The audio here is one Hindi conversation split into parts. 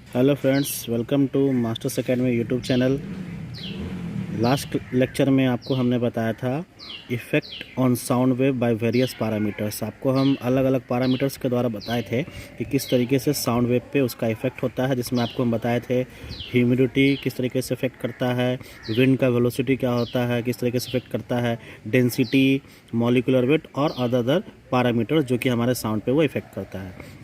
Hello friends, welcome to Masters Academy YouTube channel. Last lecture में आपको हमने बताया था effect on sound wave by various parameters. आपको हम अलग अलग पैरामीटर्स के द्वारा बताए थे कि किस तरीके से साउंड वेव पे उसका इफ़ेक्ट होता है, जिसमें आपको हम बताए थे ह्यूमिडिटी किस तरीके से इफ़ेक्ट करता है, विंड का वेलोसिटी क्या होता है, किस तरीके से इफ़ेक्ट करता है, डेंसिटी, मॉलिक्यूलर वेट और अदर पैरामीटर्स जो कि हमारे साउंड पे वो इफ़ेक्ट करता है।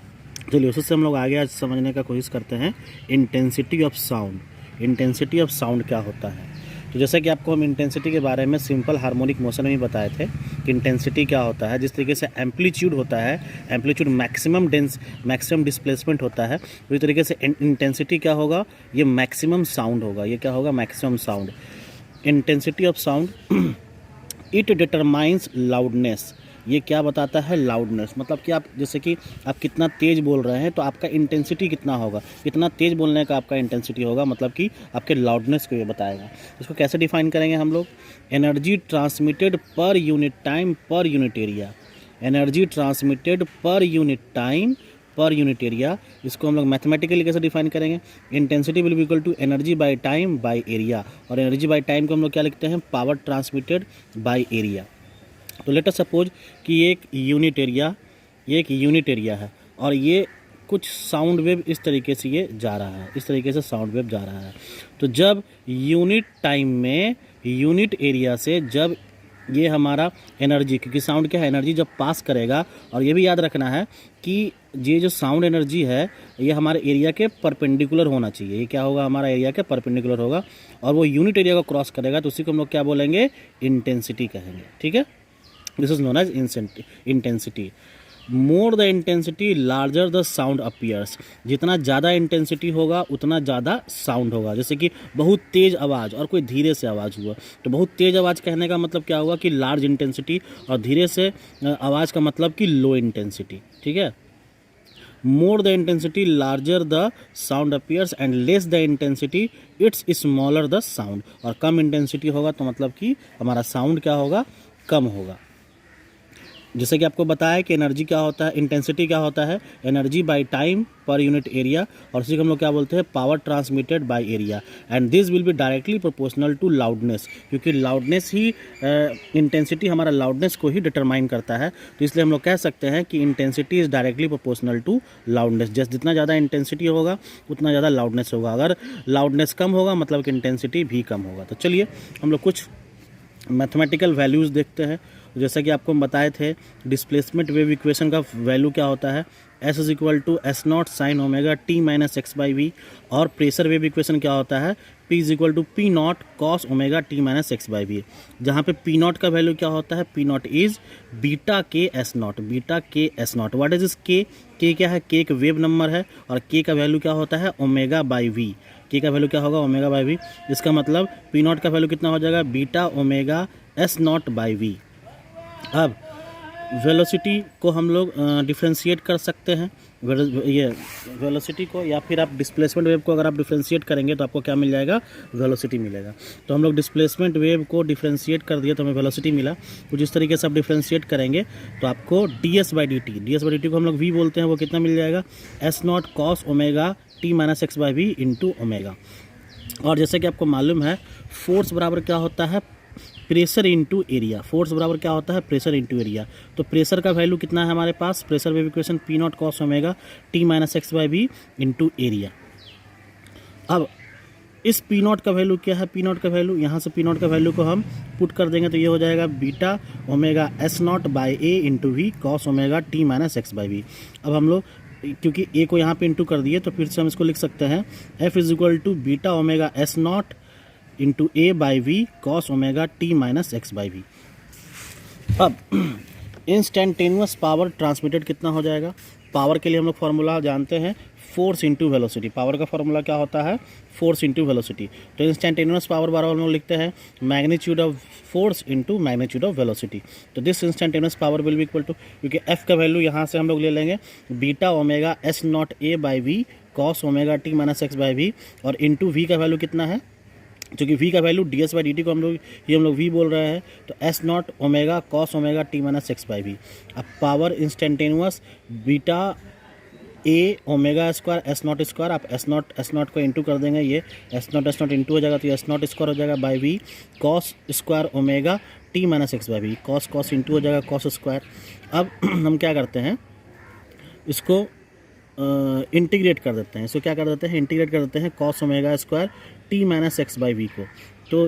चलिए उससे हम लोग आगे आज समझने का कोशिश करते हैं intensity of sound. Intensity of sound क्या होता है? तो जैसा कि आपको हम इंटेंसिटी के बारे में सिंपल हार्मोनिक मोशन में ही बताए थे कि इंटेंसिटी क्या होता है। जिस तरीके से एम्पलीट्यूड होता है, एम्पलीट्यूड मैक्सिमम डिस्प्लेसमेंट होता है, उसी तरीके से इंटेंसिटी क्या होगा, ये मैक्सिमम साउंड होगा। ये क्या होगा? Maximum sound. Intensity of sound it determines loudness. ये क्या बताता है? लाउडनेस। मतलब कि आप जैसे कि आप कितना तेज़ बोल रहे हैं तो आपका इंटेंसिटी कितना होगा, कितना तेज़ बोलने का आपका इंटेंसिटी होगा, मतलब कि आपके लाउडनेस को ये बताएगा। इसको कैसे डिफाइन करेंगे हम लोग? Energy transmitted per unit time per unit area. Energy transmitted per unit time per unit area. इसको हम लोग मैथमेटिकली कैसे डिफाइन करेंगे? Intensity will be equal to energy by time by area. और एनर्जी बाय टाइम को हम लोग क्या लिखते हैं? Power transmitted by area. तो लेट अस सपोज कि ये एक यूनिट एरिया है और ये कुछ साउंड वेव इस तरीके से ये जा रहा है, इस तरीके से साउंड वेव जा रहा है। तो जब यूनिट टाइम में यूनिट एरिया से जब ये हमारा एनर्जी, क्योंकि साउंड क्या है? एनर्जी जब पास करेगा, और ये भी याद रखना है कि ये जो साउंड एनर्जी है ये हमारे एरिया के परपेंडिकुलर होना चाहिए। ये क्या होगा? हमारा एरिया के परपेंडिकुलर होगा और वो यूनिट एरिया को क्रॉस करेगा, तो उसी को हम लोग क्या बोलेंगे? इंटेंसिटी कहेंगे। ठीक है, this is known as intensity. More the intensity larger the sound appears. जितना ज़्यादा इंटेंसिटी होगा उतना ज़्यादा साउंड होगा। जैसे कि बहुत तेज़ आवाज़ और कोई धीरे से आवाज़ हुआ, तो बहुत तेज़ आवाज़ कहने का मतलब क्या हुआ कि लार्ज इंटेंसिटी, और धीरे से आवाज़ का मतलब कि लो इंटेंसिटी। ठीक है, मोर the intensity larger the sound appears and less the intensity it's smaller the sound. और कम इंटेंसिटी होगा तो मतलब कि हमारा साउंड क्या होगा? कम होगा। जैसे कि आपको बताया कि एनर्जी क्या होता है, इंटेंसिटी क्या होता है? Energy by time per unit area, और उसी को हम लोग क्या बोलते हैं? Power transmitted by area. And this will be directly proportional to loudness, क्योंकि लाउडनेस ही इंटेंसिटी हमारा लाउडनेस को ही डिटरमाइन करता है। तो इसलिए हम लोग कह सकते हैं कि intensity is directly proportional to loudness. जैसे जितना ज़्यादा इंटेंसिटी होगा उतना ज़्यादा लाउडनेस होगा। अगर लाउडनेस कम होगा मतलब कि इंटेंसिटी भी कम होगा। तो चलिए हम लोग कुछ मैथमेटिकल वैल्यूज़ देखते हैं। जैसा कि आपको हम बताए थे, डिस्प्लेसमेंट वेव इक्वेशन का वैल्यू क्या होता है? S is equal to S naught sine omega t minus x by v. और प्रेशर वेव इक्वेशन क्या होता है? P is equal to P naught cos omega t minus x by v. जहाँ पे पी नॉट का वैल्यू क्या होता है? P naught is beta K S naught, beta K S naught. What is इस के? के क्या है? के एक वेव नंबर है और के का वैल्यू क्या होता है? Omega by v. के का वैल्यू क्या होगा? Omega by v. इसका मतलब पी नॉट का वैल्यू कितना हो जाएगा? Beta omega S naught by v. अब वेलोसिटी को हम लोग डिफ्रेंशिएट कर सकते हैं, ये वेलोसिटी को, या फिर आप डिस्प्लेसमेंट वेव को अगर आप डिफ्रेंशिएट करेंगे तो आपको क्या मिल जाएगा? वेलोसिटी मिलेगा। तो हम लोग डिस्प्लेसमेंट वेव को डिफ्रेंशिएट कर दिए तो हमें वेलोसिटी मिला। कुछ इस तरीके से आप डिफ्रेंशिएट करेंगे तो आपको D s by d t को हम लोग वी बोलते हैं, वो कितना मिल जाएगा? S naught cos omega t minus x by v into omega. और जैसे कि आपको मालूम है, फोर्स बराबर क्या होता है? Pressure into area. फोर्स बराबर क्या होता है? Pressure into area. तो प्रेशर का वैल्यू कितना है हमारे पास? Pressure wave equation P naught cos omega t minus x by v into area. अब इस पी नॉट का वैल्यू क्या है? पी नॉट का वैल्यू, यहाँ से पी नॉट का वैल्यू को हम पुट कर देंगे तो ये हो जाएगा beta omega S naught by A into v cos omega t minus x by v. अब हम लोग क्योंकि ए को यहाँ पे इंटू कर दिए तो फिर से हम इसको लिख सकते हैं F is equal to beta omega S naught into A by v cos omega t minus x by v. अब इंस्टेंटेनियस पावर ट्रांसमिटेड कितना हो जाएगा? पावर के लिए हम लोग फार्मूला जानते हैं, फोर्स इंटू वेलोसिटी। पावर का फार्मूला क्या होता है? Force into velocity. तो इंस्टेंटेनियस पावर बार हम लोग लिखते हैं magnitude of force into magnitude of velocity. तो this instantaneous power will be equal to, क्योंकि एफ का वैल्यू यहाँ से हम लोग ले लेंगे beta omega S naught A by v cos omega t minus x by v, और इंटू वी का वैल्यू कितना है? क्योंकि v का value d s by d t को हम लोग v बोल रहे हैं, तो S naught omega cos omega t minus x by v. अब power instantaneous beta A omega square S naught square, आप एस नॉट को इंटू कर देंगे, ये एस नॉट इंटू हो जाएगा तो एस नॉट स्क्वायर हो जाएगा by v cos square omega t minus x by v, cos into हो जाएगा कॉस स्क्वायर। अब हम क्या करते हैं, इसको इंटीग्रेट कर देते हैं, इसको क्या कर देते हैं, इंटीग्रेट कर देते हैं cos omega square t minus x by v को। तो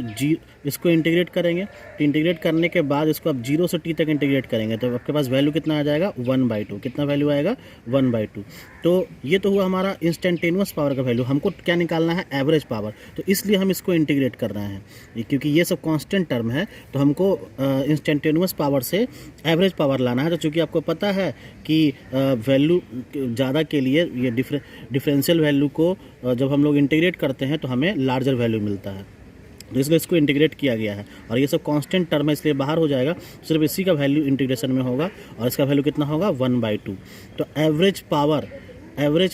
इसको इंटीग्रेट करेंगे, तो इंटीग्रेट करने के बाद इसको आप 0 से t तक इंटीग्रेट करेंगे तो आपके पास वैल्यू कितना आ जाएगा 1/2। कितना वैल्यू आएगा 1/2। तो ये तो हुआ हमारा इंस्टेंटेनियस पावर का वैल्यू। हमको क्या निकालना है, एवरेज पावर, तो इसलिए हम इसको इंटीग्रेट कर रहे हैं क्योंकि ये सब कांस्टेंट टर्म है, तो हमको इंस्टेंटेनियस पावर से एवरेज पावर लाना है। तो चूँकि आपको पता है कि वैल्यू ज़्यादा के लिए ये डिफरेंशियल वैल्यू को जब हम लोग इंटीग्रेट करते हैं तो हमें लार्जर वैल्यू मिलता है, तो इसलिए इसको इंटीग्रेट किया गया है। और ये सब कांस्टेंट टर्म है इसलिए बाहर हो जाएगा, सिर्फ इसी का वैल्यू इंटीग्रेशन में होगा और इसका वैल्यू कितना होगा 1/2। तो एवरेज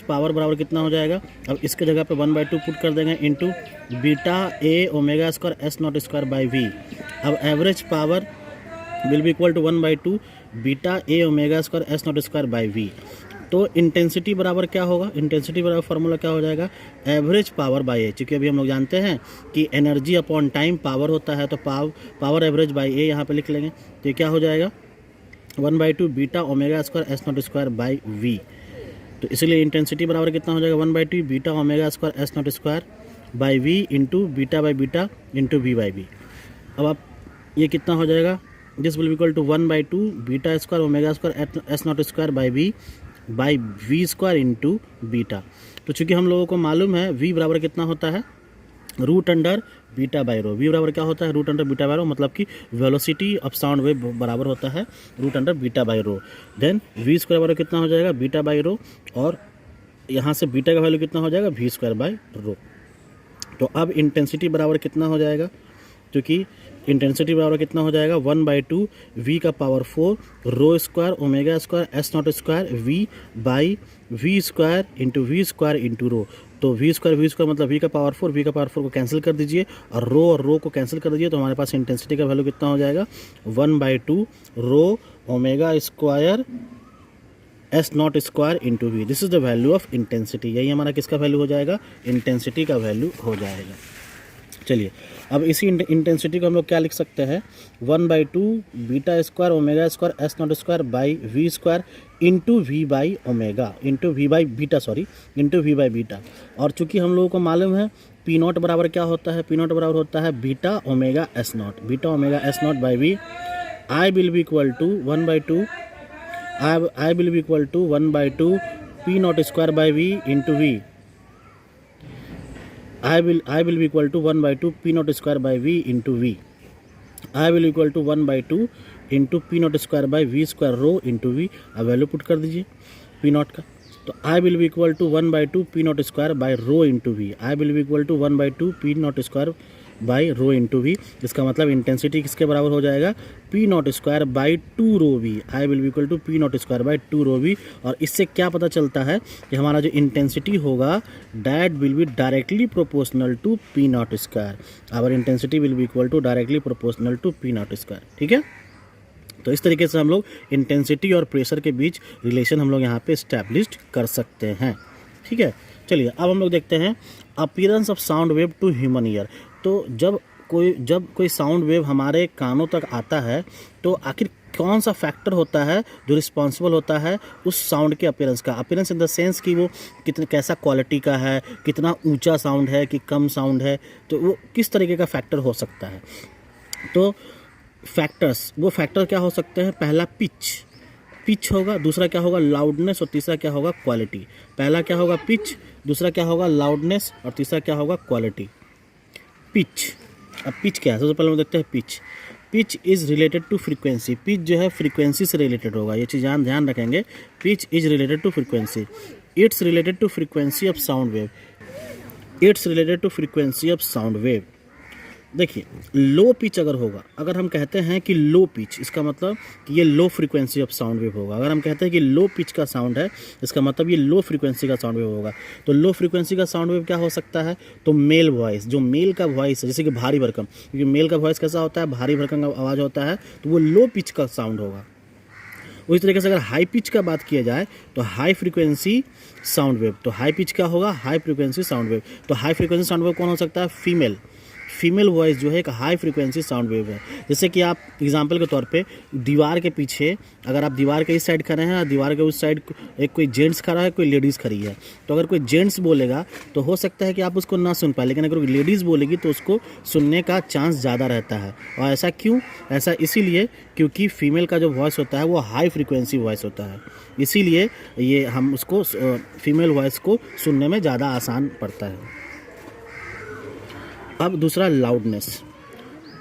पावर बराबर कितना हो जाएगा, अब इसके जगह पे 1/2 पुट कर देंगे into beta A omega square S naught square by v. अब average power will be equal to 1/2 beta A omega square S naught square by v. तो इंटेंसिटी बराबर क्या होगा, इंटेंसिटी बराबर फार्मूला क्या हो जाएगा, एवरेज पावर बाई ए। चूँकि अभी हम लोग जानते हैं कि एनर्जी अपॉन टाइम पावर होता है, तो पावर एवरेज बाई ए यहाँ पे लिख लेंगे। तो ये क्या हो जाएगा 1/2 beta omega square S naught square by v. तो इसलिए इंटेंसिटी बराबर कितना हो जाएगा 1/2 beta omega square S naught square by v into beta by beta into v by v. अब आप ये कितना हो जाएगा, this will equal to 1/2 beta square omega square S naught square by v square into beta. तो चूँकि हम लोगों को मालूम है v बराबर कितना होता है root under beta by rho. v बराबर क्या होता है root under beta by rho, मतलब कि वेलोसिटी ऑफ साउंड वेव बराबर होता है root under beta by rho. Then v square बराबर कितना हो जाएगा बीटा बाई रो, और यहाँ से बीटा का वैल्यू कितना हो जाएगा v स्क्वायर बाई रो। तो अब इंटेंसिटी बराबर कितना हो जाएगा, क्योंकि इंटेंसिटी बराबर कितना हो जाएगा 1/2 v का power 4 rho square omega square S naught square v by v square into rho. तो v स्क्वायर मतलब v का पावर 4 को कैंसिल कर दीजिए और रो को कैंसिल कर दीजिए, तो हमारे पास इंटेंसिटी का वैल्यू कितना हो जाएगा 1/2 rho omega square S naught square into v. This is the value of intensity. यही हमारा किसका वैल्यू हो जाएगा, इंटेंसिटी का वैल्यू हो जाएगा। चलिए अब इसी इंटेंसिटी को हम लोग क्या लिख सकते हैं 1/2 beta square omega square S naught square by v square into v by omega into v by beta. और चूंकि हम लोगों को मालूम है पी नॉट बराबर क्या होता है, पी नॉट बराबर होता है beta omega S naught by v. I will be equal to 1/2 P naught square by v into v. I will be equal to 1/2 P naught square by V into V. I will equal to 1/2 into P naught square by V square rho into V। अब वैल्यू पुट कर दीजिए P naught का, तो I will be equal to 1/2 P naught square by rho into V। I will be equal to 1/2 P naught square by rho into v. इसका मतलब इंटेंसिटी किसके बराबर हो जाएगा P naught square by 2 rho v. I will be equal to P naught square by 2 rho v. और इससे क्या पता चलता है कि हमारा जो इंटेंसिटी होगा that will be directly proportional to P naught square. Our intensity will be equal to directly proportional to P naught square. ठीक है, तो इस तरीके से हम लोग इंटेंसिटी और प्रेशर के बीच रिलेशन हम लोग यहाँ पे इस्टेब्लिश कर सकते हैं। ठीक है, चलिए अब हम लोग देखते हैं appearance of sound wave to human ear. तो जब कोई साउंड वेव हमारे कानों तक आता है तो आखिर कौन सा फैक्टर होता है जो रिस्पॉन्सिबल होता है उस साउंड के अपीयरेंस का। अपीयरेंस इन द सेंस कि वो कैसा क्वालिटी का है, कितना ऊंचा साउंड है कि कम साउंड है, तो वो किस तरीके का फैक्टर हो सकता है। तो वो फैक्टर क्या हो सकते हैं, पहला पिच होगा, दूसरा क्या होगा लाउडनेस, और तीसरा क्या होगा क्वालिटी। पहला क्या होगा पिच, दूसरा क्या होगा लाउडनेस, और तीसरा क्या होगा क्वालिटी। पिच, अब पिच क्या है, सबसे पहले हम देखते हैं pitch is related to frequency. Pitch जो है फ्रीक्वेंसी से रिलेटेड होगा, ये चीज़ ध्यान रखेंगे। Pitch is related to frequency, it's related to frequency of sound wave. देखिए लो पिच अगर होगा, अगर हम कहते हैं कि लो पिच, इसका मतलब कि ये low frequency of sound wave होगा। अगर हम कहते हैं कि लो पिच का साउंड है, इसका मतलब ये लो फ्रीक्वेंसी का साउंड वेव होगा। तो लो फ्रीक्वेंसी का साउंड वेव क्या हो सकता है, तो मेल वॉइस, जो मेल का वॉइस है, जैसे कि भारी भरकम, क्योंकि मेल का वॉइस कैसा होता है, भारी भरकम का आवाज़ होता है, तो वो लो पिच का साउंड होगा। उसी तरीके से अगर हाई पिच का बात किया जाए तो हाई फ्रीक्वेंसी साउंड वेव, तो हाई पिच का होगा हाई फ्रीक्वेंसी साउंड वेव। तो हाई फ्रीक्वेंसी साउंड वेव कौन हो सकता है? फीमेल वॉइस जो है एक हाई फ्रीक्वेंसी साउंड वेव है। जैसे कि आप एग्जांपल के तौर पे दीवार के पीछे, अगर आप दीवार के इस साइड खड़े हैं और दीवार के उस साइड एक कोई जेंट्स खड़ा है, कोई लेडीज़ खड़ी है, तो अगर कोई जेंट्स बोलेगा तो हो सकता है कि आप उसको ना सुन पाए, लेकिन अगर कोई लेडीज़ बोलेगी तो उसको सुनने का चांस ज़्यादा रहता है। और ऐसा क्यों? ऐसा इसीलिए क्योंकि फीमेल का जो वॉइस होता है वो हाई फ्रीक्वेंसी वॉइस होता है, इसीलिए ये हम उसको फीमेल वॉइस को सुनने में ज़्यादा आसान पड़ता है। अब दूसरा लाउडनेस,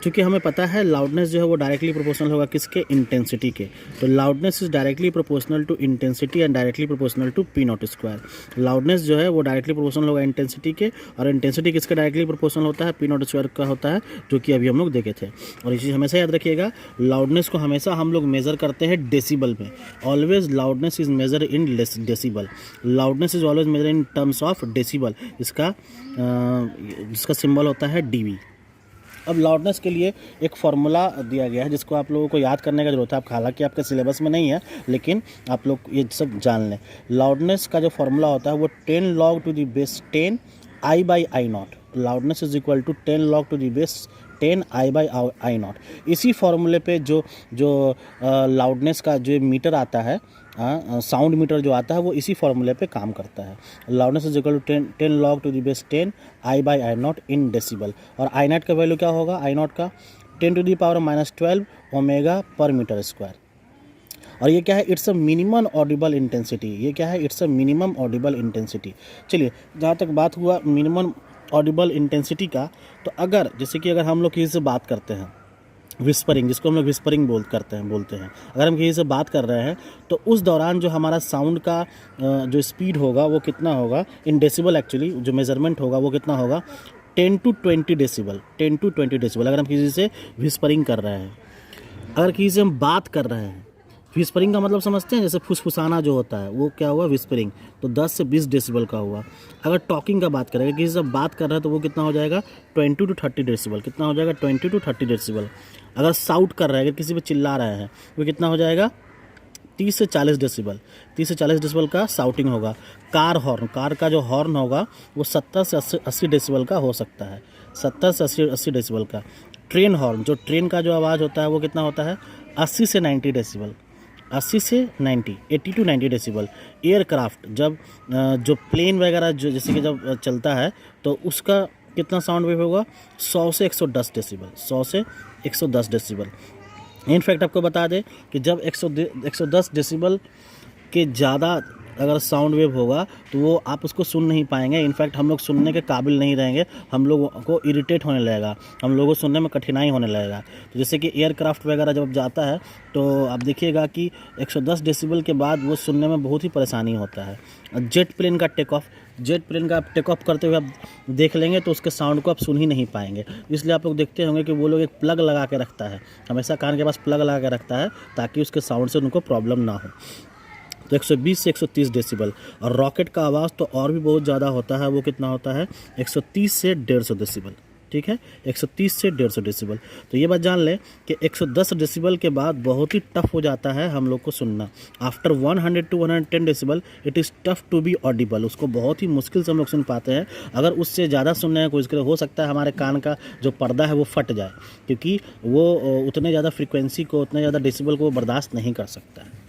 क्योंकि हमें पता है लाउडनेस जो है वो डायरेक्टली प्रोपोर्शनल होगा किसके? इंटेंसिटी के। तो loudness is directly proportional to intensity and directly proportional to P naught square. Loudness जो है वो डायरेक्टली प्रोपोर्शनल होगा इंटेंसिटी के, और इंटेंसिटी किसके डायरेक्टली प्रोपोर्शनल होता है? पी नॉट स्क्वायर का होता है, जो कि अभी हम लोग देखे थे। और ये चीज़ हमेशा याद रखिएगा, लाउडनेस को हमेशा हम लोग मेज़र करते हैं डेसिबल में। Always loudness is measure in decibel. Loudness is always measure in terms of decibel. जिसका सिंबल होता है डीवी। अब लाउडनेस के लिए एक फार्मूला दिया गया है जिसको आप लोगों को याद करने का जरूरत है। आप हालांकि आपके सिलेबस में नहीं है, लेकिन आप लोग ये सब जान लें। लाउडनेस का जो फार्मूला होता है वो 10 log to the base 10 I by I naught. Loudness is equal to 10 log to the base 10 I by I naught. इसी फार्मूले पे जो लाउडनेस का जो मीटर आता है, साउंड मीटर जो आता है, वो इसी फार्मूले पे काम करता है। Loudness is equal to 10 log to the base 10 I by I naught in decibel. और आई नॉट का वैल्यू क्या होगा? आई नॉट का 10 to the power -12 ओमेगा पर मीटर स्क्वायर। और ये क्या है? It's a minimum Audible intensity. ये क्या है? It's a minimum Audible intensity. चलिए, जहाँ तक बात हुआ मिनिमम ऑडिबल इंटेंसिटी का, तो अगर जैसे कि अगर हम लोग किसी से बात करते हैं, विस्परिंग, जिसको हम लोग विस्परिंग बोलते हैं, अगर हम किसी से बात कर रहे हैं तो उस दौरान जो हमारा साउंड का जो स्पीड होगा वो कितना होगा इन डेसिबल? एक्चुअली जो मेजरमेंट होगा वो कितना होगा? 10 to 20 डेसिबल। 10 to 20 डेसिबल अगर हम किसी से विस्परिंग कर रहे हैं। अगर किसी से हम बात कर रहे हैं, विस्परिंग का मतलब समझते हैं, जैसे फुसफुसाना जो होता है वो क्या हुआ? विस्परिंग। तो 10 से 20 डेसिबल का हुआ। अगर टॉकिंग का बात करेंगे, किसी से बात कर रहे हैं, तो वो कितना हो जाएगा? 20 to 30 डेसिबल। कितना हो जाएगा? 20 to 30 डेसिबल। अगर साउट कर रहे हैं, अगर किसी पे चिल्ला रहे हैं, वो कितना हो जाएगा? 30 से 40 डेसिबल। 30 से 40 डेसिबल का साउटिंग होगा। कार हॉर्न, कार का जो हॉर्न होगा वो 70 से 80 डेसिबल का हो सकता है। 70 से 80 डेसिबल का। ट्रेन हॉर्न, जो ट्रेन का जो आवाज़ होता है वो कितना होता है? 80 से 90 डेसिबल। 80 से 90, 80 to 90 डेसिबल। एयरक्राफ्ट, जब जो प्लेन वगैरह जो जैसे कि जब चलता है तो उसका कितना साउंड वेव होगा? 100 से 110 डेसिबल। 100 से 110 डेसिबल। इनफैक्ट आपको बता दें कि जब 110 डेसिबल के ज़्यादा अगर साउंड वेव होगा तो वो आप उसको सुन नहीं पाएंगे। इनफैक्ट हम लोग सुनने के काबिल नहीं रहेंगे, हम लोगों को इरिटेट होने लगेगा, हम लोगों को सुनने में कठिनाई होने लगेगा। तो जैसे कि एयरक्राफ्ट वगैरह जब जाता है तो आप देखिएगा कि 110 डेसिबल के बाद वो सुनने में बहुत ही परेशानी होता है। जेट प्लेन का टेक ऑफ करते हुए आप देख लेंगे तो उसके साउंड को आप सुन ही नहीं पाएंगे। इसलिए आप लोग देखते होंगे कि वो लोग एक प्लग लगा के रखता है, हमेशा कान के पास प्लग लगा के रखता है ताकि उसके साउंड से उनको प्रॉब्लम ना हो। तो 120 से 130 डेसिबल। और रॉकेट का आवाज़ तो और भी बहुत ज़्यादा होता है, वो कितना होता है? 130 से 150 डेसिबल। ठीक है, 130 से 150 डेसिबल। तो ये बात जान लें कि 110 डेसिबल के बाद बहुत ही टफ हो जाता है हम लोग को सुनना। After 100 to 110 decibel it is tough to be audible. उसको बहुत ही मुश्किल से हम लोग सुन पाते हैं। अगर उससे ज़्यादा सुनने की कोशिश करें, हो सकता है हमारे कान का जो पर्दा है वो फट जाए, क्योंकि वो उतने ज़्यादा फ्रिक्वेंसी को, उतने ज़्यादा डेसिबल को बर्दाश्त नहीं कर सकता है।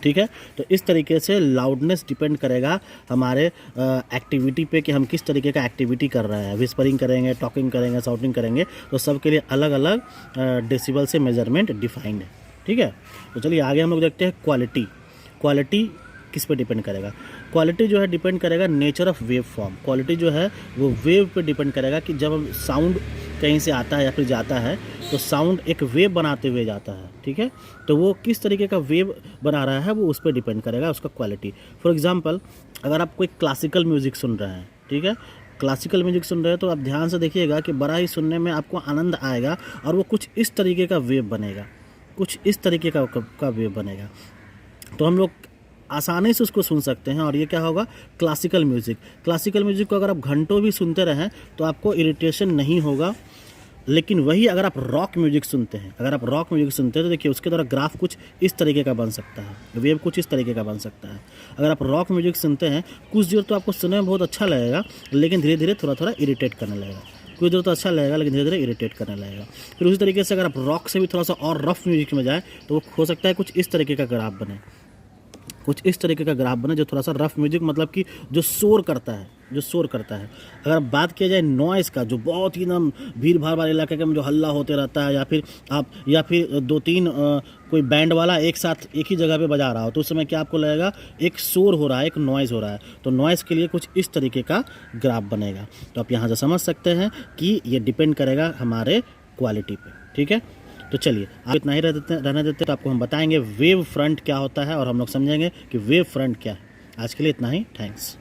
ठीक है, तो इस तरीके से लाउडनेस डिपेंड करेगा हमारे एक्टिविटी पे कि हम किस तरीके का एक्टिविटी कर रहे हैं। विस्परिंग करेंगे, टॉकिंग करेंगे, साउटिंग करेंगे, तो सब के लिए अलग अलग डेसिबल से मेजरमेंट डिफाइंड है। ठीक है, तो चलिए आगे हम लोग देखते हैं क्वालिटी किस पे डिपेंड करेगा? क्वालिटी जो है डिपेंड करेगा nature of wave form. Quality जो है वो वेव पे डिपेंड करेगा कि जब हम साउंड कहीं से आता है या फिर जाता है तो साउंड एक वेव बनाते हुए जाता है। ठीक है, तो वो किस तरीके का वेव बना रहा है वो उस पर डिपेंड करेगा उसका क्वालिटी। फॉर एग्जांपल, अगर आप कोई क्लासिकल म्यूज़िक सुन रहे हैं, ठीक है, क्लासिकल म्यूज़िक सुन रहे हैं, तो आप ध्यान से देखिएगा कि बड़ा ही सुनने में आपको आनंद आएगा और वो कुछ इस तरीके का वेव बनेगा, कुछ इस तरीके का वेव बनेगा। तो हम लोग आसानी से उसको सुन सकते हैं। और ये क्या होगा? क्लासिकल म्यूज़िक को अगर आप घंटों भी सुनते रहें तो आपको इरिटेशन नहीं होगा, लेकिन वही अगर आप रॉक म्यूजिक सुनते हैं, तो देखिए उसके द्वारा ग्राफ कुछ इस तरीके का बन सकता है, वेव कुछ इस तरीके का बन सकता है। अगर आप रॉक म्यूजिक सुनते हैं, कुछ देर तो आपको सुनने में बहुत अच्छा लगेगा, लेकिन धीरे धीरे थोड़ा थोड़ा इरिटेट करने लगेगा। कुछ देर तो अच्छा लगेगा, लेकिन धीरे धीरे इरिटेट करने लगेगा। फिर उसी तरीके से अगर आप रॉक से भी थोड़ा सा और रफ म्यूजिक में जाए, तो वो हो सकता है कुछ इस तरीके का ग्राफ बने, जो थोड़ा सा रफ म्यूजिक, मतलब कि जो शोर करता है। अगर बात किया जाए नॉइज़ का, जो बहुत ही एकदम भीड़ भाड़ वाले इलाके में जो हल्ला होते रहता है, या फिर 2-3 कोई बैंड वाला एक साथ एक ही जगह पे बजा रहा हो, तो उस समय क्या आपको लगेगा, एक शोर हो रहा है, एक नॉइज़ हो रहा है। तो नॉइज़ के लिए कुछ इस तरीके का ग्राफ बनेगा। तो आप यहाँ से समझ सकते हैं कि ये डिपेंड करेगा हमारे क्वालिटी पे, ठीक है। तो चलिए आप इतना ही रहने देते, तो आपको हम बताएंगे वेव फ्रंट क्या होता है, और हम लोग समझेंगे कि वेव फ्रंट क्या है। आज के लिए इतना ही, थैंक्स।